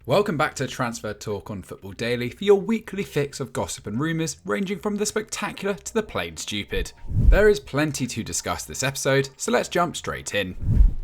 Welcome back to Transfer Talk on Football Daily for your weekly fix of gossip and rumours ranging from the spectacular to the plain stupid. There is plenty to discuss this episode, so let's jump straight in.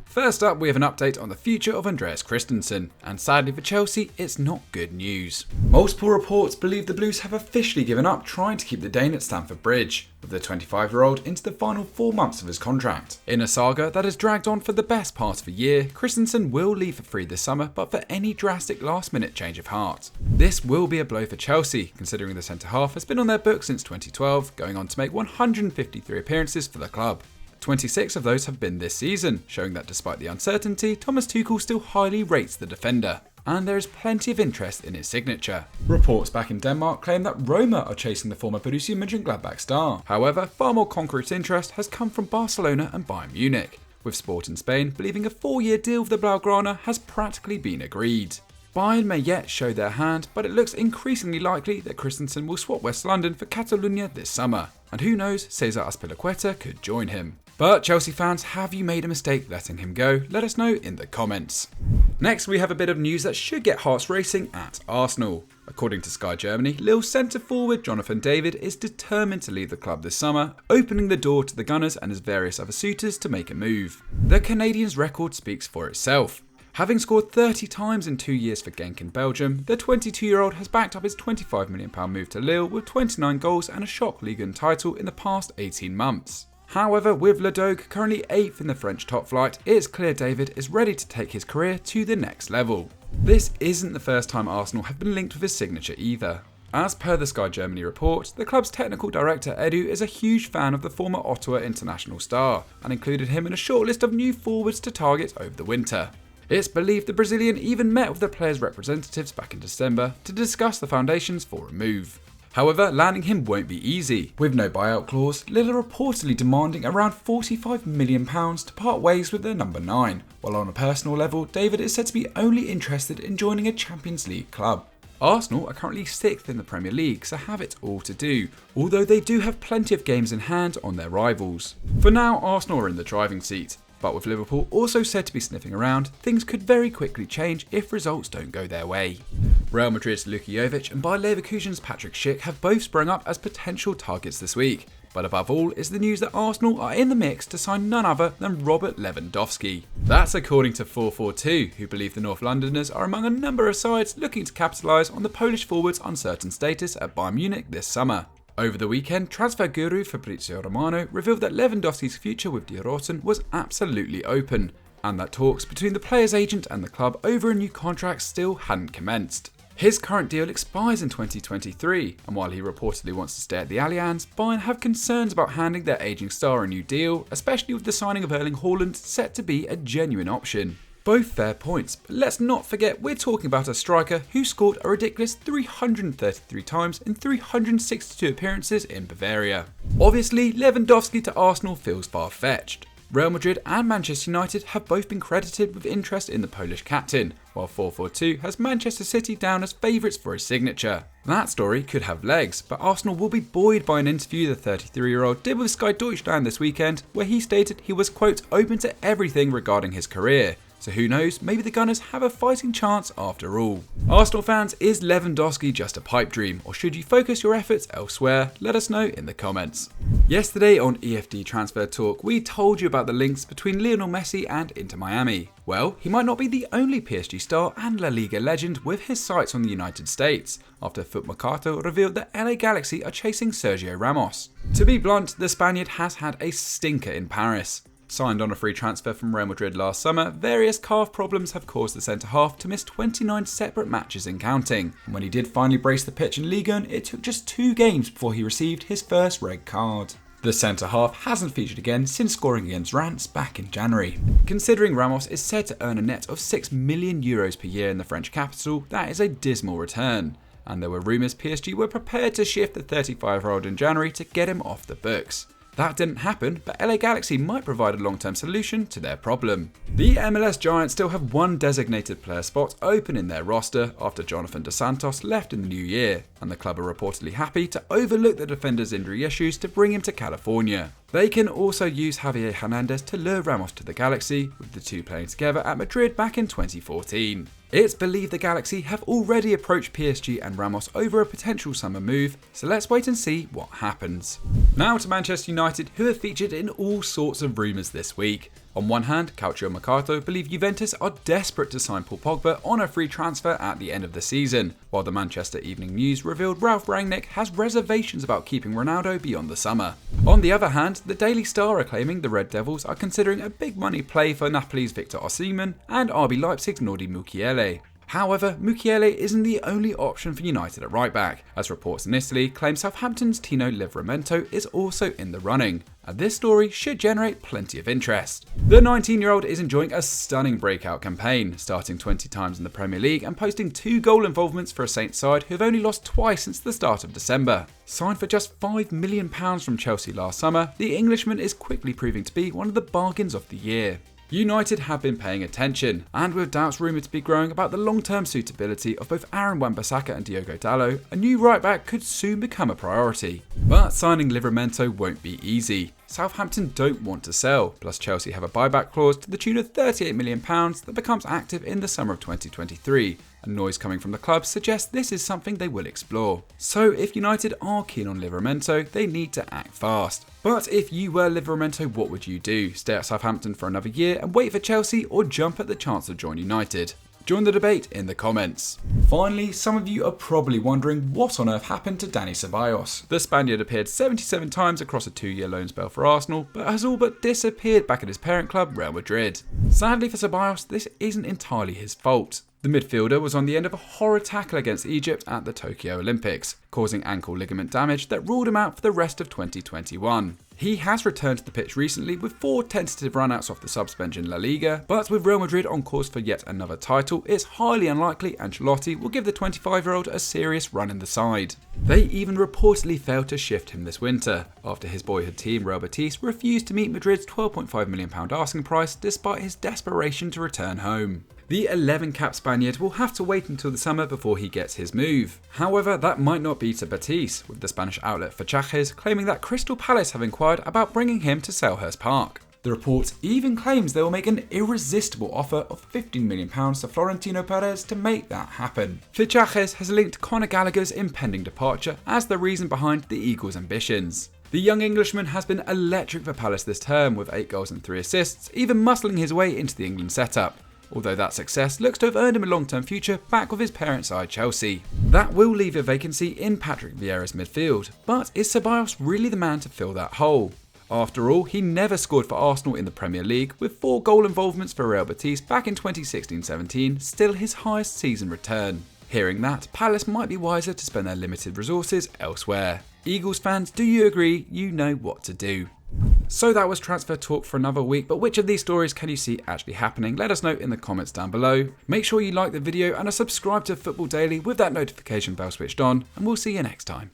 First up, we have an update on the future of Andreas Christensen, and sadly for Chelsea, it's not good news. Multiple reports believe the Blues have officially given up trying to keep the Dane at Stamford Bridge, with the 25-year-old into the final 4 months of his contract. In a saga that has dragged on for the best part of a year, Christensen will leave for free this summer, but for any drastic last-minute change of heart. This will be a blow for Chelsea, considering the centre-half has been on their books since 2012, going on to make 153 appearances for the club. 26 of those have been this season, showing that despite the uncertainty, Thomas Tuchel still highly rates the defender, and there is plenty of interest in his signature. Reports back in Denmark claim that Roma are chasing the former Borussia Mönchengladbach star. However, far more concrete interest has come from Barcelona and Bayern Munich, with Sport in Spain believing a 4-year deal with the Blaugrana has practically been agreed. Bayern may yet show their hand, but it looks increasingly likely that Christensen will swap West London for Catalonia this summer, and who knows, Cesar Azpilicueta could join him. But Chelsea fans, have you made a mistake letting him go? Let us know in the comments. Next, we have a bit of news that should get hearts racing at Arsenal. According to Sky Germany, Lille centre-forward Jonathan David is determined to leave the club this summer, opening the door to the Gunners and his various other suitors to make a move. The Canadian's record speaks for itself. Having scored 30 times in 2 years for Genk in Belgium, the 22-year-old has backed up his £25 million move to Lille with 29 goals and a shock Ligue 1 title in the past 18 months. However, with Le Dogue currently 8th in the French top flight, it's clear David is ready to take his career to the next level. This isn't the first time Arsenal have been linked with his signature either. As per the Sky Germany report, the club's technical director Edu is a huge fan of the former Ottawa international star and included him in a short list of new forwards to target over the winter. It's believed the Brazilian even met with the players' representatives back in December to discuss the foundations for a move. However, landing him won't be easy. With no buyout clause, Lille are reportedly demanding around £45 million to part ways with their number 9, while on a personal level, David is said to be only interested in joining a Champions League club. Arsenal are currently 6th in the Premier League, so have it all to do, although they do have plenty of games in hand on their rivals. For now, Arsenal are in the driving seat, but with Liverpool also said to be sniffing around, things could very quickly change if results don't go their way. Real Madrid's Luka Jovic and Bayer Leverkusen's Patrick Schick have both sprung up as potential targets this week, but above all is the news that Arsenal are in the mix to sign none other than Robert Lewandowski. That's according to 442, who believe the North Londoners are among a number of sides looking to capitalise on the Polish forward's uncertain status at Bayern Munich this summer. Over the weekend, transfer guru Fabrizio Romano revealed that Lewandowski's future with Roten was absolutely open, and that talks between the player's agent and the club over a new contract still hadn't commenced. His current deal expires in 2023, and while he reportedly wants to stay at the Allianz, Bayern have concerns about handing their aging star a new deal, especially with the signing of Erling Haaland set to be a genuine option. Both fair points, but let's not forget we're talking about a striker who scored a ridiculous 333 times in 362 appearances in Bavaria. Obviously, Lewandowski to Arsenal feels far-fetched. Real Madrid and Manchester United have both been credited with interest in the Polish captain, while 442 has Manchester City down as favourites for his signature. That story could have legs, but Arsenal will be buoyed by an interview the 33-year-old did with Sky Deutschland this weekend, where he stated he was, quote, open to everything regarding his career. So who knows, maybe the Gunners have a fighting chance after all. Arsenal fans, is Lewandowski just a pipe dream, or should you focus your efforts elsewhere? Let us know in the comments. Yesterday on EFD Transfer Talk, we told you about the links between Lionel Messi and Inter Miami. Well, he might not be the only PSG star and La Liga legend with his sights on the United States, after Foot Mercato revealed that LA Galaxy are chasing Sergio Ramos. To be blunt, the Spaniard has had a stinker in Paris. Signed on a free transfer from Real Madrid last summer, various calf problems have caused the centre-half to miss 29 separate matches and counting. And when he did finally brace the pitch in Ligue 1, it took just 2 games before he received his first red card. The centre-half hasn't featured again since scoring against Reims back in January. Considering Ramos is said to earn a net of €6 million per year in the French capital, that is a dismal return. And there were rumours PSG were prepared to shift the 35-year-old in January to get him off the books. That didn't happen, but LA Galaxy might provide a long-term solution to their problem. The MLS Giants still have one designated player spot open in their roster after Jonathan Dos Santos left in the new year, and the club are reportedly happy to overlook the defender's injury issues to bring him to California. They can also use Javier Hernandez to lure Ramos to the Galaxy, with the two playing together at Madrid back in 2014. It's believed the Galaxy have already approached PSG and Ramos over a potential summer move, so let's wait and see what happens. Now to Manchester United, who have featured in all sorts of rumours this week. On one hand, Calcio Mercato believe Juventus are desperate to sign Paul Pogba on a free transfer at the end of the season, while the Manchester Evening News revealed Ralf Rangnick has reservations about keeping Ronaldo beyond the summer. On the other hand, the Daily Star are claiming the Red Devils are considering a big money play for Napoli's Victor Osimhen and RB Leipzig's Nordi Mukiele. However, Mukiele isn't the only option for United at right back, as reports in Italy claim Southampton's Tino Livramento is also in the running, and this story should generate plenty of interest. The 19-year-old is enjoying a stunning breakout campaign, starting 20 times in the Premier League and posting 2 goal involvements for a Saints side who have only lost twice since the start of December. Signed for just £5 million from Chelsea last summer, the Englishman is quickly proving to be one of the bargains of the year. United have been paying attention, and with doubts rumoured to be growing about the long-term suitability of both Aaron Wan-Bissaka and Diogo Dalot, a new right-back could soon become a priority. But signing Livramento won't be easy. Southampton don't want to sell, plus Chelsea have a buyback clause to the tune of £38 million that becomes active in the summer of 2023, and noise coming from the club suggests this is something they will explore. So if United are keen on Livramento, they need to act fast. But if you were Livramento, what would you do? Stay at Southampton for another year and wait for Chelsea, or jump at the chance to join United? Join the debate in the comments. Finally, some of you are probably wondering what on earth happened to Dani Ceballos. The Spaniard appeared 77 times across a 2-year loan spell for Arsenal, but has all but disappeared back at his parent club, Real Madrid. Sadly for Ceballos, this isn't entirely his fault. The midfielder was on the end of a horror tackle against Egypt at the Tokyo Olympics, causing ankle ligament damage that ruled him out for the rest of 2021. He has returned to the pitch recently with 4 tentative runouts off the subs bench in La Liga, but with Real Madrid on course for yet another title, it's highly unlikely Ancelotti will give the 25-year-old a serious run in the side. They even reportedly failed to shift him this winter, after his boyhood team Real Betis refused to meet Madrid's £12.5 million asking price despite his desperation to return home. The 11-cap Spaniard will have to wait until the summer before he gets his move. However, that might not be to Betis, with the Spanish outlet Fichajes claiming that Crystal Palace have inquired about bringing him to Selhurst Park. The report even claims they will make an irresistible offer of £15 million to Florentino Perez to make that happen. Fichajes has linked Conor Gallagher's impending departure as the reason behind the Eagles' ambitions. The young Englishman has been electric for Palace this term, with 8 goals and 3 assists, even muscling his way into the England setup. Although that success looks to have earned him a long-term future back with his parent side Chelsea. That will leave a vacancy in Patrick Vieira's midfield, but is Ceballos really the man to fill that hole? After all, he never scored for Arsenal in the Premier League, with 4 goal involvements for Real Betis back in 2016-17, still his highest season return. Hearing that, Palace might be wiser to spend their limited resources elsewhere. Eagles fans, do you agree? You know what to do. So that was transfer talk for another week, but which of these stories can you see actually happening? Let us know in the comments down below. Make sure you like the video and are subscribed to Football Daily with that notification bell switched on, and we'll see you next time.